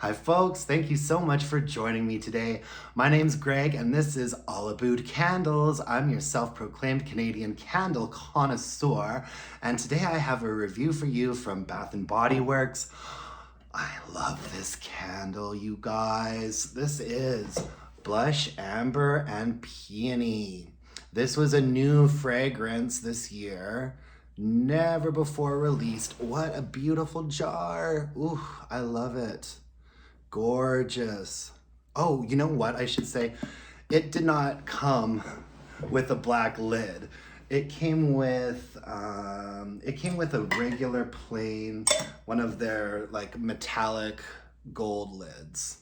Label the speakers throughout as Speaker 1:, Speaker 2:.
Speaker 1: Hi folks, thank you so much for joining me today. My name's Greg and this is All Aboot Candles. I'm your self-proclaimed Canadian candle connoisseur, and today I have a review for you from Bath & Body Works. I love this candle, you guys. This is Blush, Amber, and Peony. This was a new fragrance this year. Never before released. What a beautiful jar. Ooh, I love it. Gorgeous. Oh, you know what I should say? It did not come with a black lid. It came with a regular plain, one of their like metallic gold lids.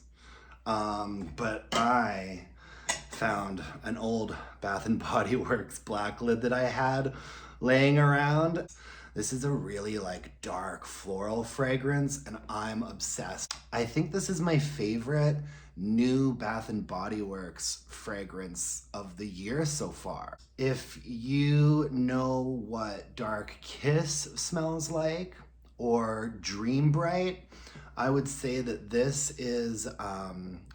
Speaker 1: But I found an old Bath & Body Works black lid that I had laying around. This is a really like dark floral fragrance and I'm obsessed. I think this is my favorite new Bath & Body Works fragrance of the year so far. If you know what Dark Kiss smells like or Dream Bright, I would say that this is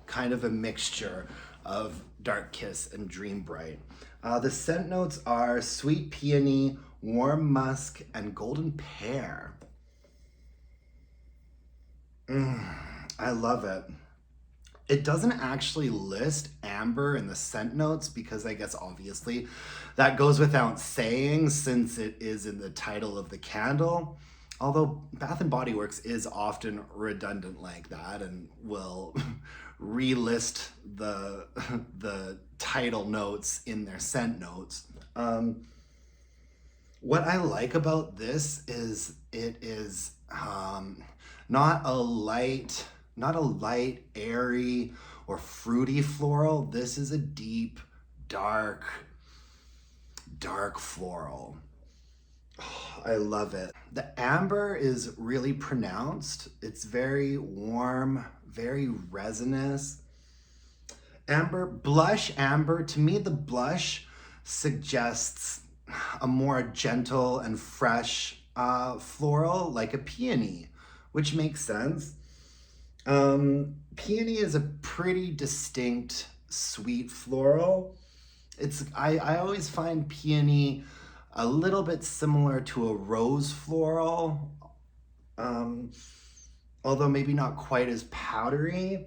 Speaker 1: kind of a mixture of Dark Kiss and Dream Bright. The scent notes are sweet peony, warm musk, and golden pear. I love it. It doesn't actually list amber in the scent notes because I guess obviously that goes without saying since it is in the title of the candle. Although Bath & Body Works is often redundant like that and will relist the title notes in their scent notes. What I like about this is it is not a light, airy or fruity floral. This is a deep, dark floral. Oh, I love it. The amber is really pronounced. It's very warm, very resinous. Blush amber, to me the blush suggests a more gentle and fresh floral like a peony, which makes sense. Peony is a pretty distinct sweet floral. I always find peony a little bit similar to a rose floral, although maybe not quite as powdery.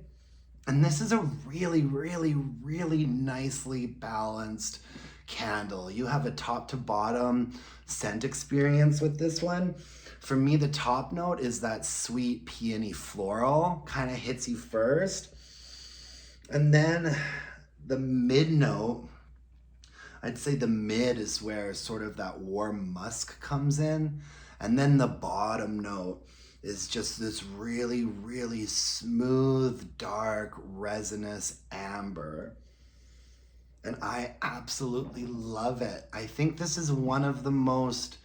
Speaker 1: And this is a really, really, really nicely balanced candle. You have a top to bottom scent experience with this one. For me, the top note is that sweet peony floral, kind of hits you first. And then the mid note, I'd say the mid is where sort of that warm musk comes in. And then the bottom note is just this really, really smooth, dark, resinous amber. And I absolutely love it. I think this is one of the most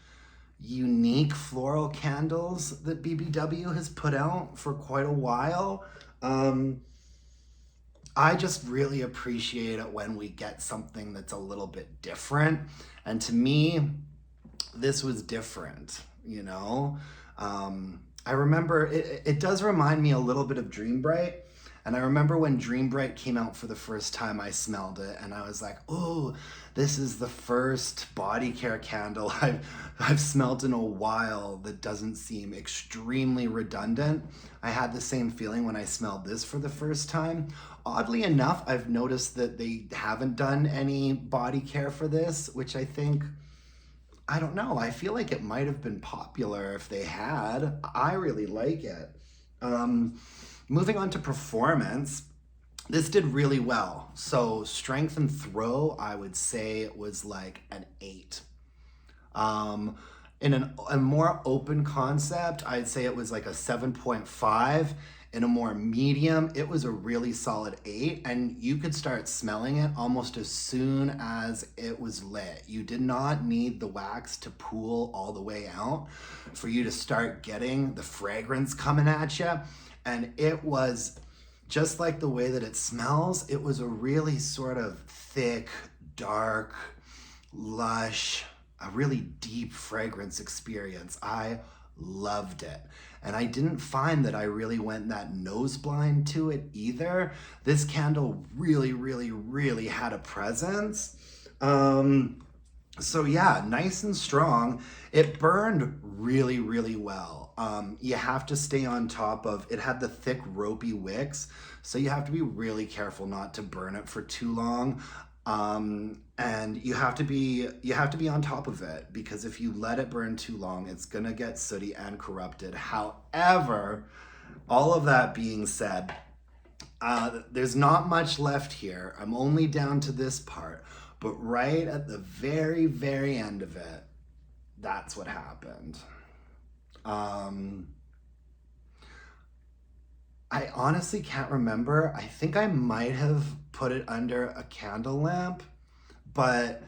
Speaker 1: unique floral candles that BBW has put out for quite a while. I just really appreciate it when we get something that's a little bit different. And to me, this was different, you know? I remember, it does remind me a little bit of Dream Bright. And I remember when Dream Bright came out for the first time, I smelled it and I was like, oh, this is the first body care candle I've smelled in a while that doesn't seem extremely redundant. I had the same feeling when I smelled this for the first time. Oddly enough, I've noticed that they haven't done any body care for this, which I think, I don't know, I feel like it might have been popular if they had. I really like it. Moving on to performance, this did really well. So strength and throw, I would say it was like an 8. In a more open concept, I'd say it was like a 7.5. In a more medium, it was a really solid 8, and you could start smelling it almost as soon as it was lit. You did not need the wax to pool all the way out for you to start getting the fragrance coming at you. And it was just like the way that it smells. It was a really sort of thick, dark, lush, a really deep fragrance experience. I loved it. And I didn't find that I really went that nose blind to it either. This candle really, really, really had a presence. So yeah, nice and strong. It burned really, really well. You have to stay on top of it. Had the thick ropey wicks, so you have to be really careful not to burn it for too long. And you have to be on top of it, because if you let it burn too long, it's gonna get sooty and corrupted. However, all of that being said, there's not much left here. I'm only down to this part, but right at the very, very end of it, that's what happened. Um, I honestly can't remember. I think I might have put it under a candle lamp, but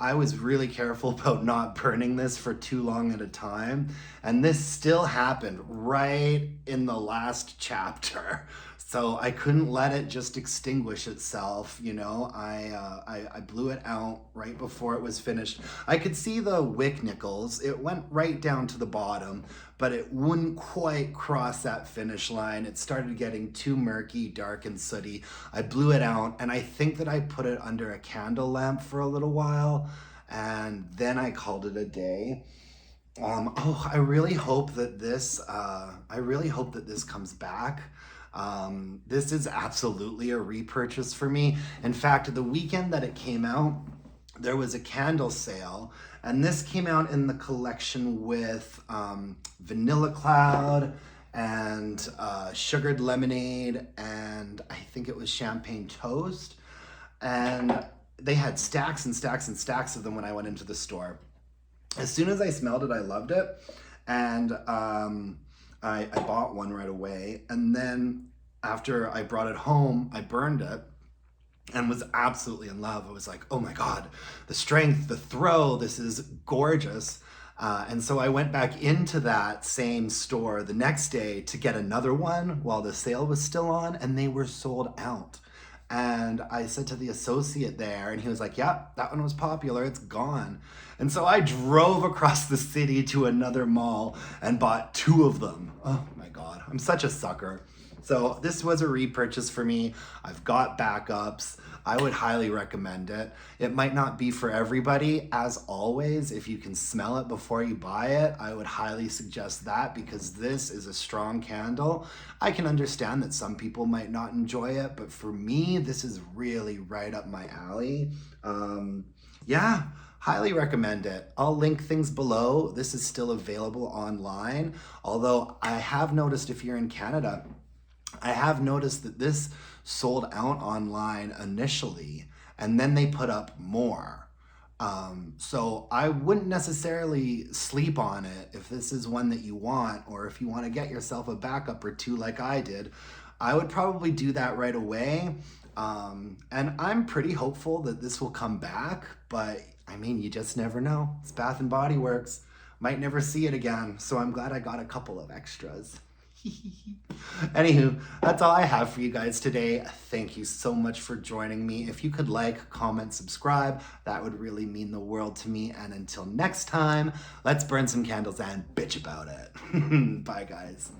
Speaker 1: I was really careful about not burning this for too long at a time. And this still happened right in the last chapter. So I couldn't let it just extinguish itself. I blew it out right before it was finished. I could see the wick nickels. It went right down to the bottom, but it wouldn't quite cross that finish line. It started getting too murky, dark, and sooty. I blew it out, and I think that I put it under a candle lamp for a little while, and then I called it a day. I really hope that this comes back. This is absolutely a repurchase for me. In fact, the weekend that it came out, there was a candle sale, and this came out in the collection with Vanilla Cloud and Sugared Lemonade, and I think it was Champagne Toast. And they had stacks and stacks and stacks of them when I went into the store. As soon as I smelled it, I loved it. And I bought one right away. And then after I brought it home, I burned it and was absolutely in love. I was like, oh my God, the strength, the throw, this is gorgeous. And so I went back into that same store the next day to get another one while the sale was still on, and they were sold out. And I said to the associate there, and he was like, yeah, that one was popular, it's gone. And so I drove across the city to another mall and bought two of them. Oh my God, I'm such a sucker. So this was a repurchase for me. I've got backups. I would highly recommend it. It might not be for everybody. As always, if you can smell it before you buy it, I would highly suggest that, because this is a strong candle. I can understand that some people might not enjoy it, but for me, this is really right up my alley. Yeah, highly recommend it. I'll link things below. This is still available online, although I have noticed, if you're in Canada, I have noticed that this sold out online initially, and then they put up more. So I wouldn't necessarily sleep on it if this is one that you want, or if you want to get yourself a backup or two like I did. I would probably do that right away. And I'm pretty hopeful that this will come back, but I mean, you just never know. It's Bath and Body Works. Might never see it again, so I'm glad I got a couple of extras. Anywho, that's all I have for you guys today. Thank you so much for joining me. If you could like, comment, subscribe, that would really mean the world to me. And until next time, let's burn some candles and bitch about it. Bye, guys.